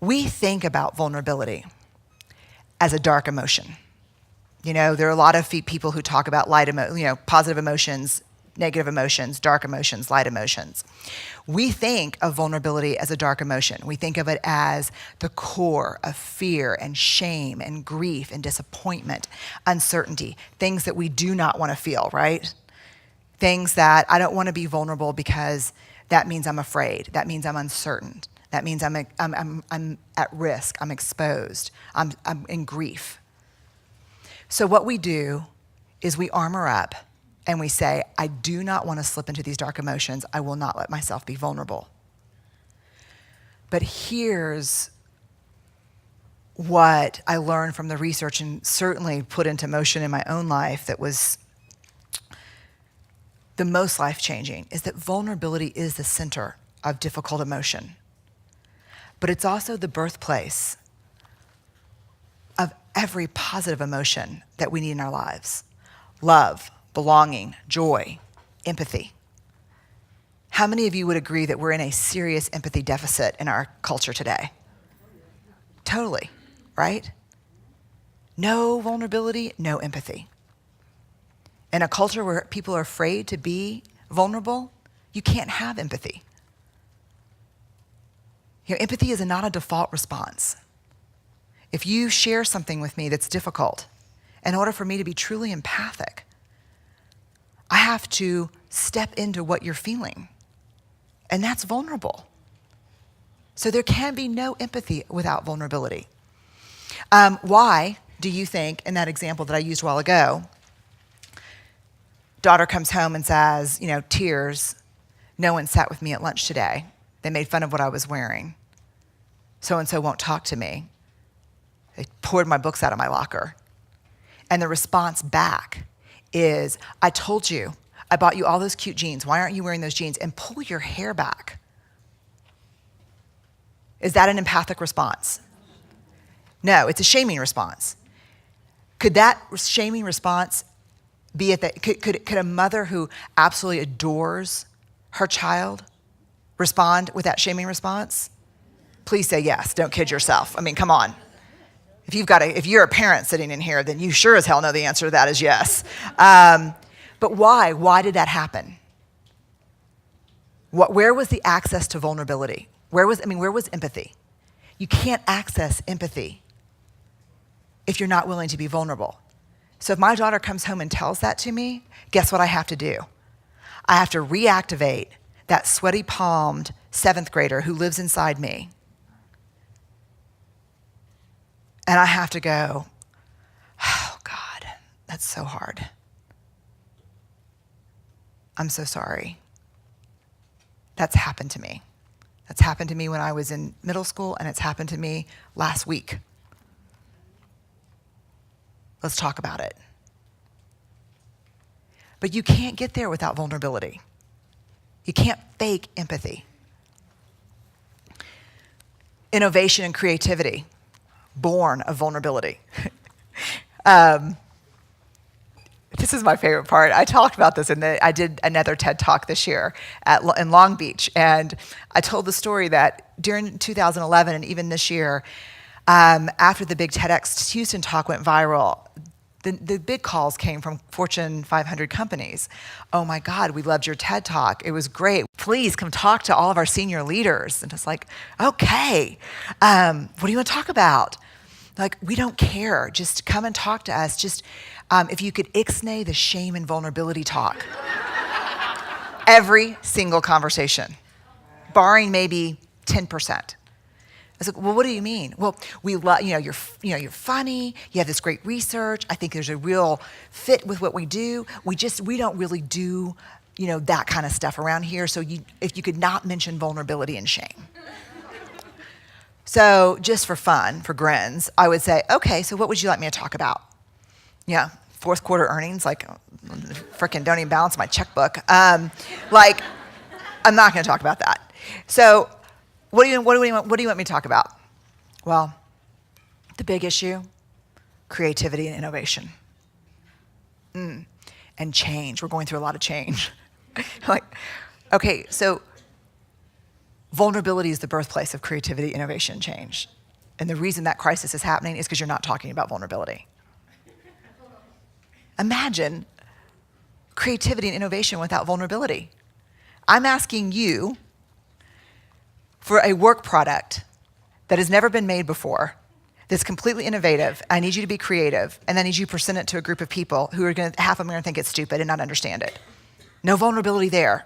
We think about vulnerability as a dark emotion. You know, there are a lot of people who talk about positive emotions, negative emotions, dark emotions, light emotions. We think of vulnerability as a dark emotion. We think of it as the core of fear and shame and grief and disappointment, uncertainty, things that we do not want to feel, right? Things that I don't want to be vulnerable because that means I'm afraid. That means I'm uncertain. That means I'm at risk. I'm exposed. I'm in grief. So what we do is we armor up and we say, I do not want to slip into these dark emotions. I will not let myself be vulnerable. But here's what I learned from the research and certainly put into motion in my own life that was the most life-changing, is that vulnerability is the center of difficult emotion. But it's also the birthplace of every positive emotion that we need in our lives. Love, belonging, joy, empathy. How many of you would agree that we're in a serious empathy deficit in our culture today? Totally, right? No vulnerability, no empathy. In a culture where people are afraid to be vulnerable, you can't have empathy. You know, empathy is not a default response. If you share something with me that's difficult, in order for me to be truly empathic, I have to step into what you're feeling. And that's vulnerable. So there can be no empathy without vulnerability. Why do you think, in that example that I used a while ago, daughter comes home and says, tears, no one sat with me at lunch today. They made fun of what I was wearing. So-and-so won't talk to me. They poured my books out of my locker. And the response back is, I told you, I bought you all those cute jeans. Why aren't you wearing those jeans? And pull your hair back. Is that an empathic response? No, it's a shaming response. Could that shaming response be could a mother who absolutely adores her child respond with that shaming response? Please say yes. Don't kid yourself. I mean, come on. If you're a parent sitting in here, then you sure as hell know the answer to that is yes. But why? Why did that happen? Where was the access to vulnerability? Where was empathy? You can't access empathy if you're not willing to be vulnerable. So if my daughter comes home and tells that to me, guess what I have to do? I have to reactivate that sweaty palmed 7th grader who lives inside me. And I have to go, oh God, that's so hard. I'm so sorry. That's happened to me. That's happened to me when I was in middle school, and it's happened to me last week. Let's talk about it. But you can't get there without vulnerability. You can't fake empathy. Innovation and creativity, born of vulnerability. This is my favorite part. I talked about this I did another TED Talk this year in Long Beach, and I told the story that during 2011 and even this year, after the big TEDx Houston talk went viral, the big calls came from Fortune 500 companies. Oh my God, we loved your TED Talk. It was great. Please come talk to all of our senior leaders. And it's like, okay, what do you want to talk about? Like, we don't care. Just come and talk to us. Just if you could ixnay the shame and vulnerability talk. Every single conversation, barring maybe 10%. I was like, well, what do you mean? Well, we love, you're funny. You have this great research. I think there's a real fit with what we do. We don't really do, that kind of stuff around here. So if you could not mention vulnerability and shame. So just for fun, for grins, I would say, okay, so what would you like me to talk about? Yeah, fourth quarter earnings, frickin' don't even balance my checkbook. I'm not going to talk about that. So what do you want me to talk about? Well, the big issue, creativity and innovation. And change. We're going through a lot of change. Okay, so vulnerability is the birthplace of creativity, innovation, change. And the reason that crisis is happening is because you're not talking about vulnerability. Imagine creativity and innovation without vulnerability. I'm asking you for a work product that has never been made before, that's completely innovative. I need you to be creative, and I need you to present it to a group of people who are half of them are gonna think it's stupid and not understand it. No vulnerability there.